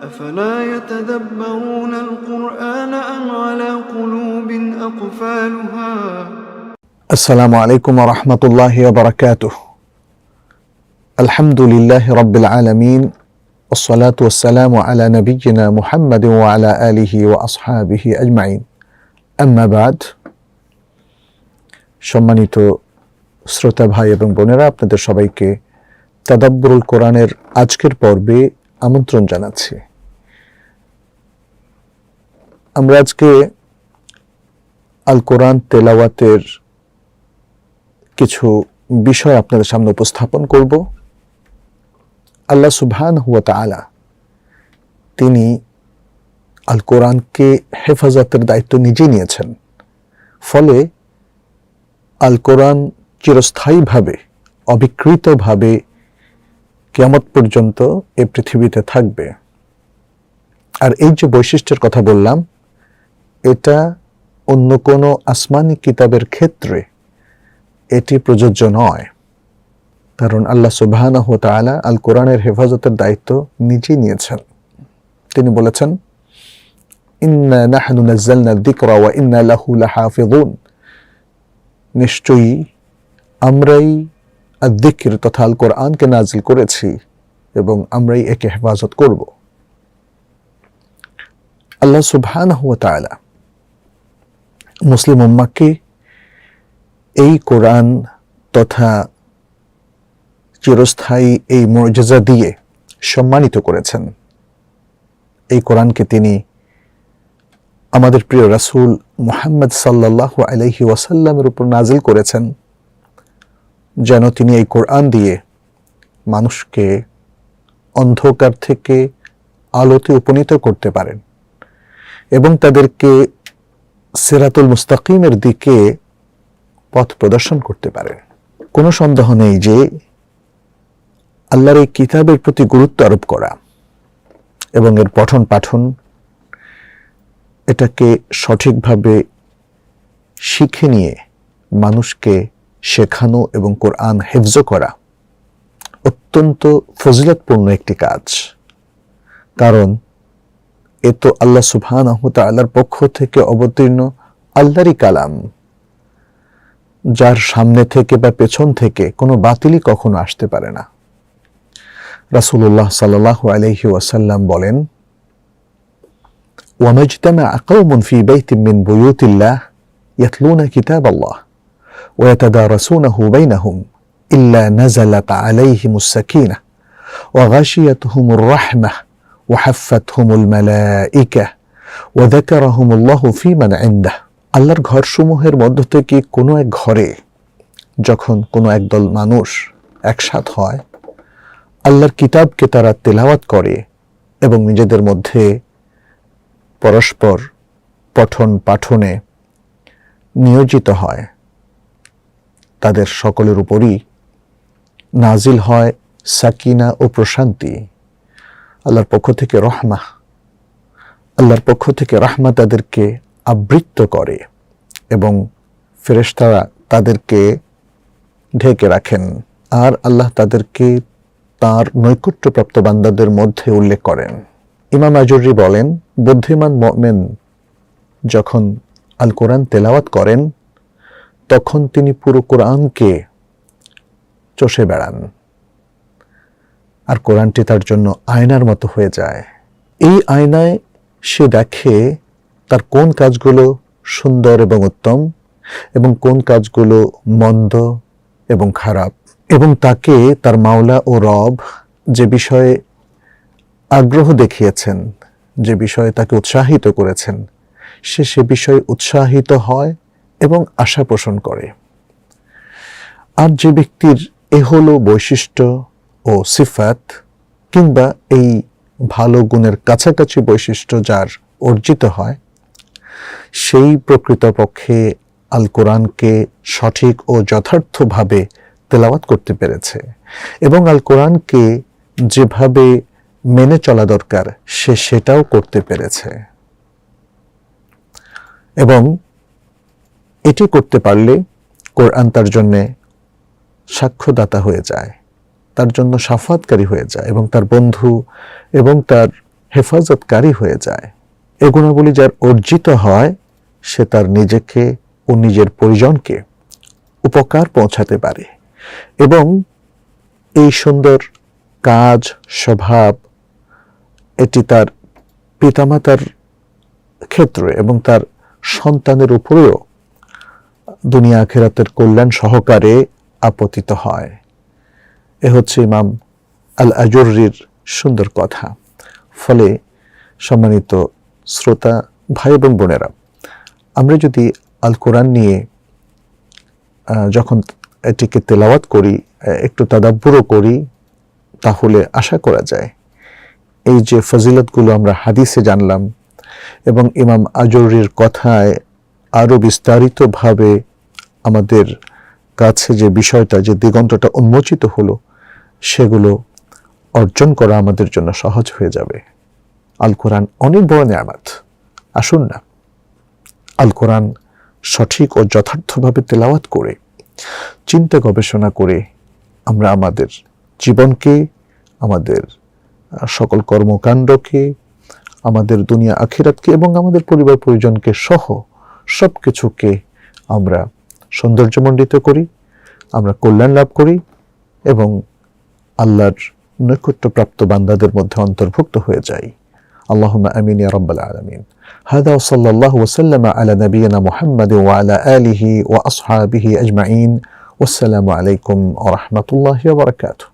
أفلا يتدبرون القرآن أم على قلوب أقفالها السلام عليكم ورحمة الله وبركاته. الحمد لله رب العالمين والصلاة والسلام على نبينا محمد وعلى آله وأصحابه أجمعين. أما بعد, সম্মানিত শ্রোতা ভাই এবং বোনেরা, আপনাদের সবাইকে তাদাব্বুরুল কোরআনের আজকের পর্বে আমন্ত্রণ জানাচ্ছি। আমরা আজকে আল কোরআন তেলাওয়াতের কিছু বিষয় আপনাদের সামনে উপস্থাপন করব। আল্লাহ সুবহানাহু ওয়া তাআলা তিনি আল কোরআনকে হেফাজতের দায়িত্ব নিজেই নিয়েছেন। ফলে আল কোরআন চিরস্থায়ীভাবে, অবিকৃতভাবে কিয়ামত পর্যন্ত এই পৃথিবীতে থাকবে। আর এই যে বৈশিষ্ট্যের কথা বললাম, এটা অন্য কোনো আসমানি কিতাবের ক্ষেত্রে এটি প্রযোজ্য নয়, কারণ আল্লাহ সুবহানাহু ওয়া তাআলা আল কোরআনের হেফাজতের দায়িত্ব নিজেই নিয়েছেন। তিনি বলেছেন, ইন্না নাহনু নাযালনা যিকরা ওয়া ইন্না লাহু লাহাফিযুন, নিশ্চয়ই আমরাই আয-যিকর তথা আল কোরআনকে নাজিল করেছি এবং আমরাই একে হেফাজত করব। আল্লাহ সুবহানাহু ওয়া তাআলা মুসলিম উম্মাহকে এই কোরআন তথা চিরস্থায়ী এই মুজিজা দিয়ে সম্মানিত করেছেন। এই কোরআনকে তিনি আমাদের প্রিয় রাসূল মুহাম্মদ সাল্লাল্লাহু আলাইহি ওয়াসাল্লামের উপর নাজিল করেছেন, যেন তিনি এই কোরআন দিয়ে মানুষকে অন্ধকার থেকে আলোতে উপনীত করতে পারেন এবং তাদেরকে সিরাতুল মুস্তাকিমের দিকে পথ প্রদর্শন করতে পারেন। কোনো সন্দেহ নেই যে আল্লাহর এই কিতাবের প্রতি গুরুত্ব আরোপ করা এবং এর পঠন পাঠন, এটাকে সঠিকভাবে শিখে নিয়ে মানুষকে শেখানো এবং কোরআন হিফজ করা অত্যন্ত ফজিলতপূর্ণ একটি কাজ। কারণ এ তো আল্লাহ সুবহানাহু ওয়া তাআলার পক্ষ থেকে অবতীর্ণ আল্লাহরই কালাম, যার সামনে থেকে বা পেছন থেকে কোনো বাতিলই কখনো আসতে পারে না। রাসূলুল্লাহ সাল্লাল্লাহু আলাইহি ওয়াসাল্লাম বলেন, ওয়া মাজতামা'a কওমুন ফি বাইতিন মিন বুয়ুতিল্লাহ ইয়াতলুনা কিতাবাল্লাহ ওয়া ইয়াতাদারাসুনাহু বাইনাহুম ইল্লা নাযালাত আলাইহিমুস সাকিনাহ ওয়া গাশিয়াতুহুমুর রাহমাহ ওয়া হাফফাতহুমুল মালায়েকা ওয়া যাকারাহুমুল্লাহু ফী মান ইনদাহ। আল্লাহর ঘরসমূহের মধ্য থেকে কোনো এক ঘরে যখন কোনো একদল মানুষ একসাথ হয়, আল্লাহর কিতাবকে তারা তেলাওয়াত করে এবং নিজেদের মধ্যে পরস্পর পঠন পাঠনে নিয়োজিত হয়, তাদের সকলের উপরই নাজিল হয় সাকিনা ও প্রশান্তি। আল্লাহর পক্ষ থেকে রহমাহ, আল্লাহর পক্ষ থেকে রাহমা তাদেরকে আবৃত্ত করে এবং ফেরেশতারা তাদেরকে ঢেকে রাখেন। আর আল্লাহ তাদেরকে তার নৈকট্যপ্রাপ্ত বান্দাদের মধ্যে উল্লেখ করেন। ইমাম আজুরি বলেন, বুদ্ধিমান মুমিন যখন আল কোরআন তেলাওয়াত করেন তখন তিনি পুরো কোরআনকে চষে বেড়ান, আর কোরআনটি তার জন্য আয়নার মতো হয়ে যায়। এই আয়নায় সে দেখে তার কোন কাজগুলো সুন্দর এবং উত্তম এবং কোন কাজগুলো মন্দ এবং খারাপ, এবং তাকে তার মাওলা ও রব যে বিষয়ে আগ্রহ দেখিয়েছেন, যে বিষয়ে তাকে উৎসাহিত করেছেন, সে বিষয়ে উৎসাহিত হয় এবং আশা পোষণ করে। আর যে ব্যক্তির এ হলো বৈশিষ্ট্য ও সিফাত, কিংবা এই ভালো গুণের কাছাকাছি বৈশিষ্ট্য যার অর্জিত হয়, সেই প্রকৃতপক্ষে আল কোরআনকে সঠিক ও যথার্থভাবে তেলাওয়াত করতে পেরেছে এবং আল কোরআনকে যেভাবে মেনে চলা দরকার সে সেটাও করতে পেরেছে। এবং এটি করতে পারলে কোরআন তার জন্যে সাক্ষ্যদাতা হয়ে যায়, তার জন্য শাফাতকারী হয়ে যায় এবং তার বন্ধু এবং তার হেফাজতকারী হয়ে যায়। এ গুণাবলী যার অর্জিত হয় সে তার নিজেকে ও নিজের পরিজনকে উপকার পৌঁছাতে পারে এবং এই সুন্দর কাজ স্বভাব এটি তার পিতামাতার ক্ষেত্রে এবং তার সন্তানের উপরেও দুনিয়া আখিরাতের কল্যাণ সহকারে আপতিত হয়। এ হচ্ছে ইমাম আল আজুররির সুন্দর কথা। ফলে সম্মানিত শ্রোতা ভাই এবং বোনেরা, আমরা যদি আল কোরআন নিয়ে যখন এটিকে তেলাওয়াত করি, একটু তাদাব্বুরও করি, তাহলে আশা করা যায় এই যে ফজিলতগুলো আমরা হাদিসে জানলাম এবং ইমাম আজুররির কথায় আরও বিস্তারিতভাবে আমাদের কাছে যে বিষয়টা, যে দিগন্তটা উন্মোচিত হলো, সেগুলো অর্জন করা আমাদের জন্য সহজ হয়ে যাবে। আল কোরআন অনেক বড় নিয়ামত। আসুন না আল কোরআন সঠিক ও যথার্থভাবে তেলাওয়াত করে, চিন্তা গবেষণা করে আমরা আমাদের জীবনকে, আমাদের সকল কর্মকাণ্ডকে, আমাদের দুনিয়া আখিরাতকে এবং আমাদের পরিবার পরিজনকে সহ সব কিছুকে আমরা সৌন্দর্যমণ্ডিত করি, আমরা কল্যাণ লাভ করি এবং আল্লাহর নৈকট্যপ্রাপ্ত বান্দাদের মধ্যে অন্তর্ভুক্ত হয়ে যাই। আল্লাহুম্মা আমিন ইয়া রাব্বাল আলামিন। হাদা ওয়া সাল্লাল্লাহু ওয়া সাল্লামা আলা নাবিয়িনা মুহাম্মাদ ওয়া আলা আলিহি ওয়া আসহাবিহি আজমাইন। ওয়াসসালামু আলাইকুম ওয়া রাহমাতুল্লাহি ওয়া বারাকাতুহু।